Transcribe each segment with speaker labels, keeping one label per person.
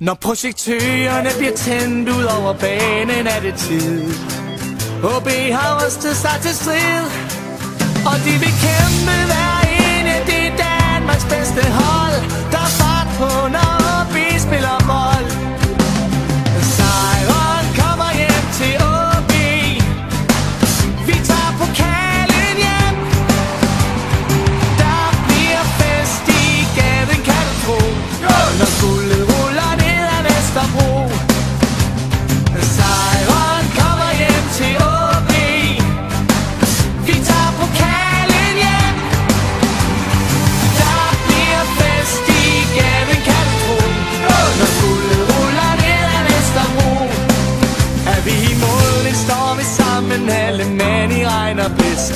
Speaker 1: Når projektørerne bliver tændt ud over banen, er det tid. OB har rystet sig til strid, og de vil kæmpe hver ene. Det er Danmarks bedste hold, der er fart på, når OB spiller bold. Sejren kommer hjem til OB. Vi tager pokalen hjem. Der bliver fest i gaden, kan du tro. Når guldet ruller ned ad Vesterbro. Sejren kommer hjem til OB. Vi tager pokalen hjem. Der bliver fest i gaden, kan du tro. Når guldet ruller ned ad Vesterbro. Er vi i mål, det står vi sammen, alle mænd i regn og blæst.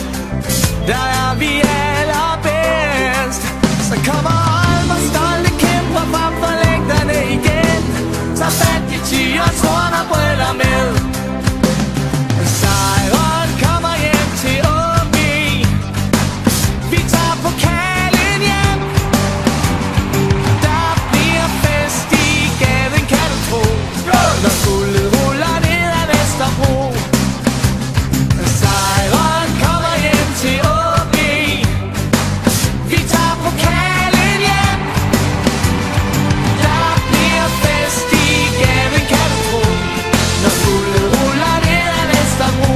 Speaker 1: Der er vi allerbedst. Så kommer Aalborg stolte kæmper frem for lægterne igen. Så fat i tyre, torn og brøller med. Sejren kommer hjem til OB. Vi tager pokalen hjem. Der bliver fest i gaden, kan du tro. Når guldet ruller ned ad Vesterbro. Sejren kommer hjem til OB. Vi tager pokalen hjem. Der bliver fest i gaden, kan du tro. Når guldet ruller ned ad Vesterbro.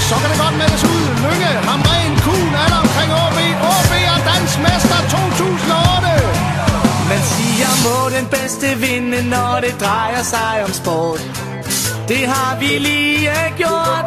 Speaker 2: Så kan det godt meldes ud. Lynge, Hamren, Kuhn, alle omkring OB. OB er dansk mester 2008.
Speaker 1: Man siger, må den bedste vinde, når det drejer sig om sport. Det har vi lige gjort.